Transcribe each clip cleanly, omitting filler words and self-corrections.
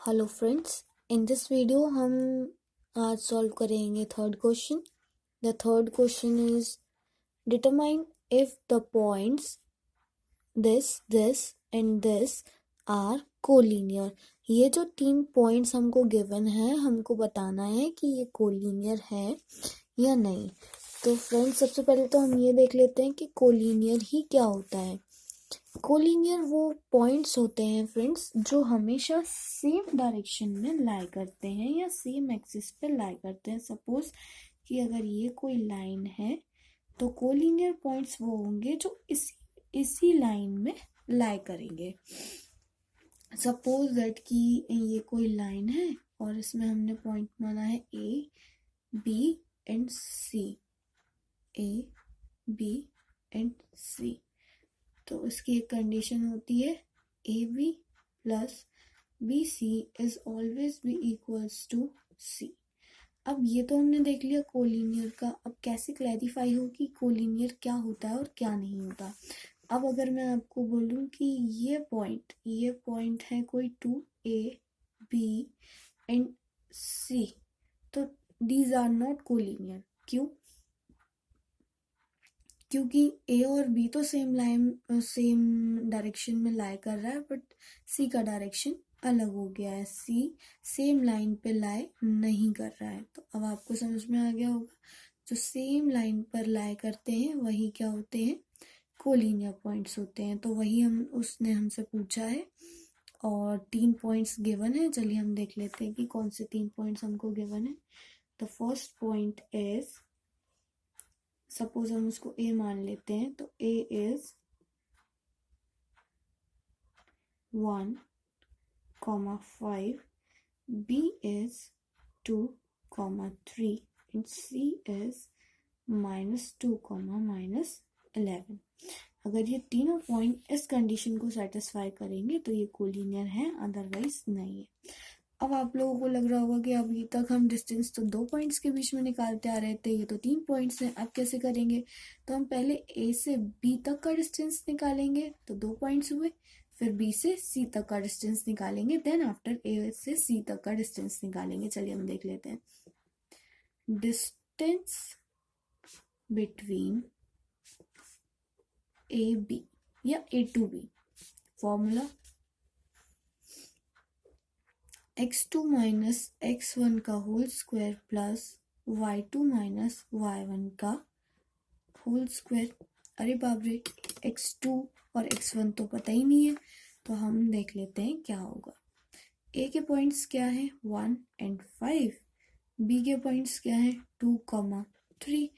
Hello friends, in this video हम आज solve करेंगे third question. The third question is determine if the points this and this are collinear. ये जो 3 points हमको given है, हमको बताना है कि ये कोलिनियर है या नहीं। तो फ्रेंड्स, सबसे पहले तो हम ये देख लेते हैं कि कोलिनियर ही क्या होता है। कोलिनियर वो पॉइंट्स होते हैं फ्रेंड्स जो हमेशा सेम डायरेक्शन में लाई करते हैं या सेम एक्सिस पे लाई करते हैं। सपोज कि अगर ये कोई लाइन है तो कोलिनियर पॉइंट्स वो होंगे जो इसी लाइन में लाई करेंगे। सपोज दैट कि ये कोई लाइन है और इसमें हमने पॉइंट माना है A B and C, A B and C. तो इसकी एक कंडीशन होती है A B plus B C is always B equals to C. अब ये तो हमने देख लिया कोलिनियर का। अब कैसे क्लैरिफाई हो कि कोलिनियर क्या होता है और क्या नहीं होता। अब अगर मैं आपको बोलूं कि ये पॉइंट है कोई 2A B एंड C, तो दीज आर नॉट कोलिनियर। क्यों? क्योंकि ए और बी तो सेम डायरेक्शन में लाई कर रहा है, बट सी का डायरेक्शन अलग हो गया है। सी सेम लाइन पे लाई नहीं कर रहा है। तो अब आपको समझ में आ गया होगा, जो सेम लाइन पर लाई करते हैं वही क्या होते हैं, कोलिनियर पॉइंट्स होते हैं। तो वही उसने हमसे पूछा है और 3 पॉइंट्स गिवन है। चलिए हम देख लेते हैं कि कौन से 3 पॉइंट्स हमको गिवन है। The first point is, suppose हम उसको ए मान लेते हैं, तो A is 1,5, B is 2,3 and C is -2, -11। अगर ये तीनों पॉइंट इस कंडीशन को सेटिस्फाई करेंगे तो ये कोलिनियर है, अदरवाइज नहीं है। अब आप लोगों को लग रहा होगा कि अभी तक हम डिस्टेंस तो 2 पॉइंट्स के बीच में निकालते आ रहे थे, ये तो 3 पॉइंट्स हैं, अब कैसे करेंगे। तो हम पहले ए से बी तक का डिस्टेंस निकालेंगे तो 2 पॉइंट्स हुए, फिर बी से सी तक का डिस्टेंस निकालेंगे, देन आफ्टर ए से सी तक का डिस्टेंस निकालेंगे। चलिए हम देख लेते हैं। डिस्टेंस बिटवीन ए बी या A to B, formula x2 minus x1 का whole square plus y2 minus y1 का होल स्क्वायर। अरे बाप रे, x2 और x1 तो पता ही नहीं है, तो हम देख लेते हैं क्या होगा। a के पॉइंट्स क्या है 1 एंड 5, b के पॉइंट्स क्या है 2, 3,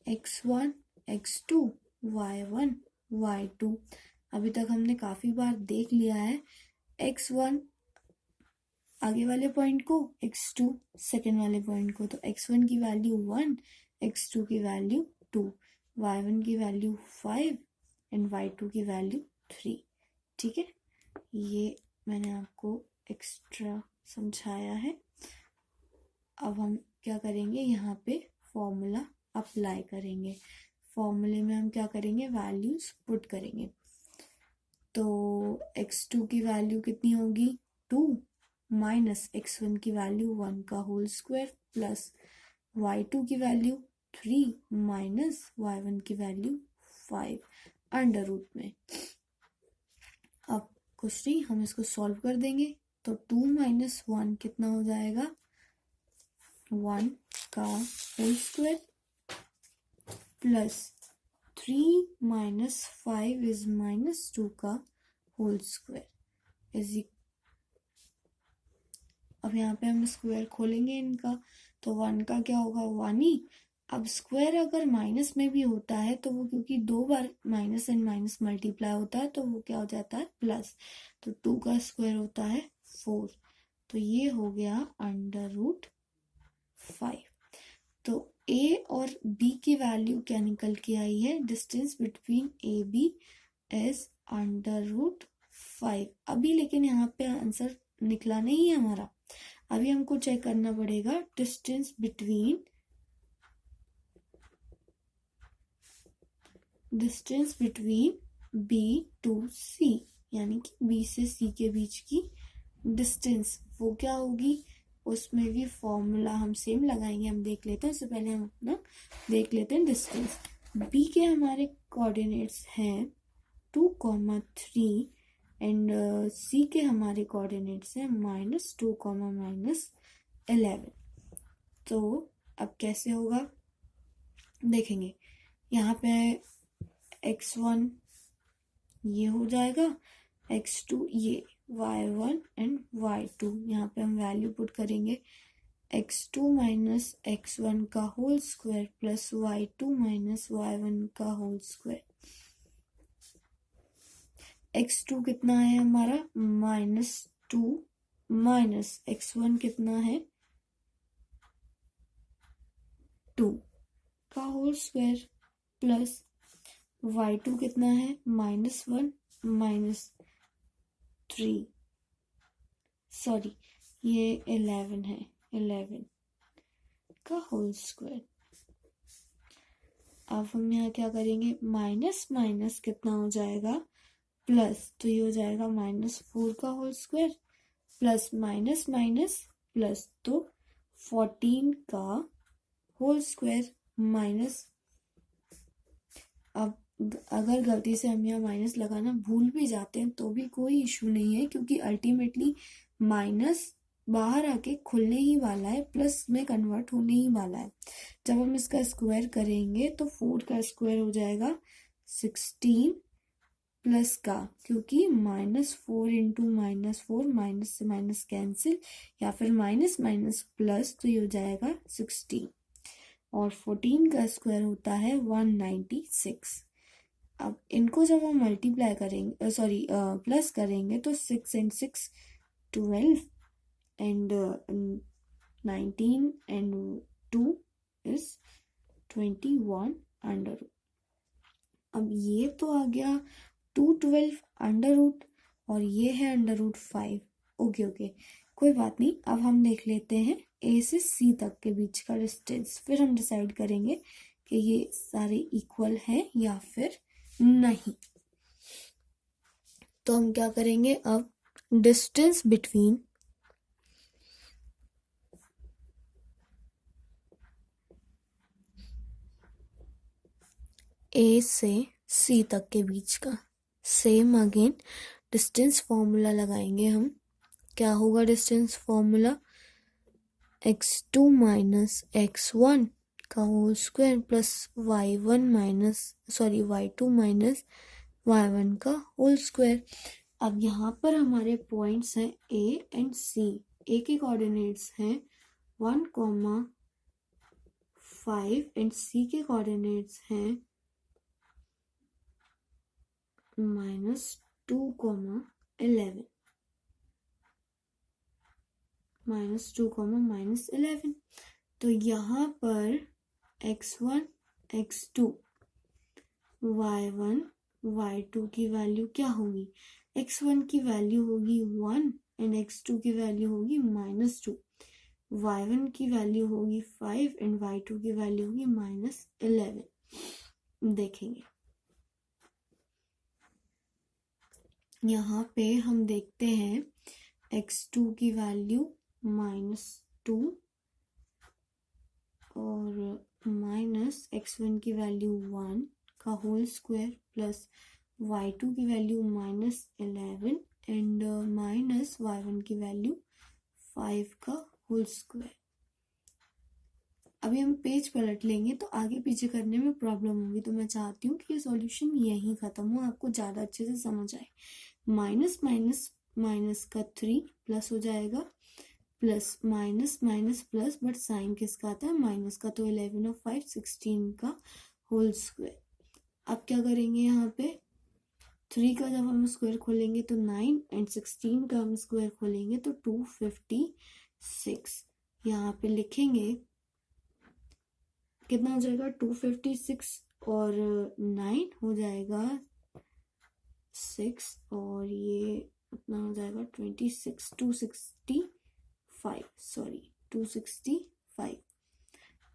x1 x2 y1 y2। अभी तक हमने काफी बार देख लिया है। x1 आगे वाले पॉइंट को, x2 सेकेंड वाले पॉइंट को, तो x1 की वैल्यू 1, x2 की वैल्यू 2, y1 की वैल्यू 5 एंड y2 की वैल्यू 3। ठीक है, ये मैंने आपको एक्स्ट्रा समझाया है। अब हम क्या करेंगे, यहाँ पे फॉर्मूला अप्लाई करेंगे। फॉर्मूले में हम क्या करेंगे, वैल्यूज पुट करेंगे। तो x2 की वैल्यू कितनी होगी 2 माइनस x1 की वैल्यू 1 का होल स्क्वायर प्लस y2 की वैल्यू 3 माइनस y1 की वैल्यू 5 अंडर रूट में। अब कुछ नहीं, हम इसको सॉल्व कर देंगे। तो 2 माइनस 1 कितना हो जाएगा, 1 का whole square plus 3 minus 5 is -2 का होल स्क्वायर इज। अब यहाँ पे हम स्क्वायर खोलेंगे इनका, तो 1 का क्या होगा 1 ही। अब स्क्वायर अगर माइनस में भी होता है तो वो, क्योंकि 2 बार माइनस एंड माइनस मल्टीप्लाई होता है, तो वो क्या हो जाता है प्लस। तो 2 का स्क्वायर होता है 4, तो ये हो गया अंडर रूट 5। तो ए और बी की वैल्यू क्या निकल के आई है, distance between A B is under root 5। अभी लेकिन यहाँ पे आंसर निकला नहीं है हमारा, अभी हमको चेक करना पड़ेगा डिस्टेंस बिटवीन बी टू सी, यानी कि बी से सी के बीच की डिस्टेंस वो क्या होगी, उसमें भी फॉर्मूला हम सेम लगाएंगे। हम देख लेते हैं, उससे पहले हम अपना देख लेते हैं डिस्टेंस। बी के हमारे कोऑर्डिनेट्स हैं 2,3 एंड सी के हमारे कोऑर्डिनेट्स हैं -2, -11। तो अब कैसे होगा देखेंगे। यहाँ पे x1 ये हो जाएगा, x2 ये, y1 एंड y2 यहाँ पे हम वैल्यू पुट करेंगे। x2 माइनस x1 का whole square plus y2 minus y1 का होल स्क्वायर। x2 कितना है हमारा -2 माइनस x1 कितना है 2 का होल स्क्वायर प्लस y2 कितना है -1 माइनस 3, सॉरी ये 11 है, 11 का होल स्क्वायर। अब हम यहाँ क्या करेंगे, माइनस माइनस कितना हो जाएगा प्लस, तो ये हो जाएगा -4 का whole square plus minus minus plus, तो 14 का होल स्क्वायर माइनस। अब अगर गलती से हम यहाँ माइनस लगाना भूल भी जाते हैं तो भी कोई इशू नहीं है, क्योंकि अल्टीमेटली माइनस बाहर आके खुलने ही वाला है, प्लस में कन्वर्ट होने ही वाला है। जब हम इसका स्क्वायर करेंगे तो 4 का स्क्वायर हो जाएगा 16 प्लस का, क्योंकि -4 इंटू -4 माइनस से माइनस कैंसिल, या फिर माइनस माइनस प्लस, तो ये हो जाएगा 16 और 14 का स्क्वायर होता है 196। अब इनको जब हम मल्टीप्लाई करेंगे, सॉरी प्लस करेंगे, तो 6 and 6 12 and 19 and 2 is 21 under root. अब ये तो आ गया 212 अंडर रूट और ये है √5। ओके कोई बात नहीं। अब हम देख लेते हैं ए से सी तक के बीच का डिस्टेंस, फिर हम डिसाइड करेंगे कि ये सारे इक्वल हैं या फिर नहीं। तो हम क्या करेंगे, अब डिस्टेंस बिटवीन ए से सी तक के बीच का, सेम अगेन डिस्टेंस फॉर्मूला लगाएंगे हम। क्या होगा distance formula, x2 minus x1 का whole square plus y2 minus y1 का होल स्क्वायर। अब यहाँ पर हमारे पॉइंट्स हैं a एंड c। a के कोऑर्डिनेट्स हैं 1,5 एंड c के कोऑर्डिनेट्स हैं -2, -11 -2, -11। तो यहाँ पर x1 x2 y1 y2 की वैल्यू क्या होगी, x1 की वैल्यू होगी 1 एंड x2 की वैल्यू होगी -2, y1 की वैल्यू होगी 5 एंड y2 की वैल्यू होगी -11। देखेंगे यहाँ पे हम देखते हैं x2 की वैल्यू -2 और -x1 की वैल्यू 1 का होल स्क्वायर प्लस y2 की वैल्यू -11 एंड -y1 की वैल्यू 5 का होल स्क्वायर। अभी हम पेज पलट लेंगे तो आगे पीछे करने में प्रॉब्लम होगी, तो मैं चाहती हूँ कि ये सॉल्यूशन यहीं खत्म हो, आपको ज़्यादा अच्छे से समझ आए। माइनस माइनस माइनस का 3 प्लस हो जाएगा, plus minus minus plus, but sign किसका आता है माइनस का, तो 11 और 5 16 का होल स्क्वायर। अब क्या करेंगे, यहाँ पे 3 का जब हम स्क्वायर खोलेंगे तो 9 एंड 16 का हम स्क्वायर खोलेंगे तो 256। यहाँ पे लिखेंगे कितना हो जाएगा 256 और 9 हो जाएगा 6 और ये उतना हो जाएगा 26 265।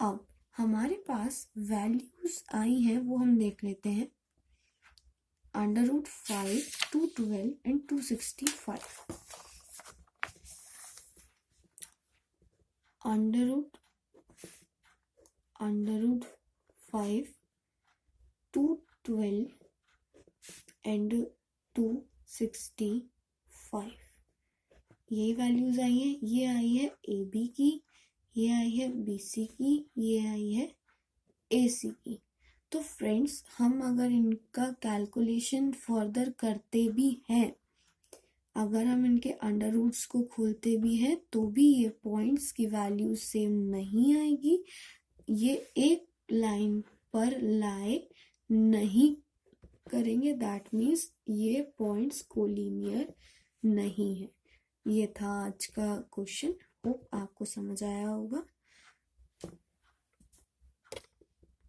अब हमारे पास वैल्यूज आई हैं वो हम देख लेते हैं, √5, 212 एंड 265। अंडर रूट 5 212 एंड 265 ये वैल्यूज आई है। ये आई है ए बी की, ये आई है बी सी की, ये आई है ए सी की। तो फ्रेंड्स हम अगर इनका कैलकुलेशन फर्दर करते भी हैं, अगर हम इनके अंडर रूट्स को खोलते भी हैं, तो भी ये पॉइंट्स की वैल्यू सेम नहीं आएगी, ये एक लाइन पर लाई नहीं करेंगे। दैट मीन्स ये पॉइंट्स कोलिनियर नहीं है। ये था आज का क्वेश्चन। होप आपको समझ आया होगा।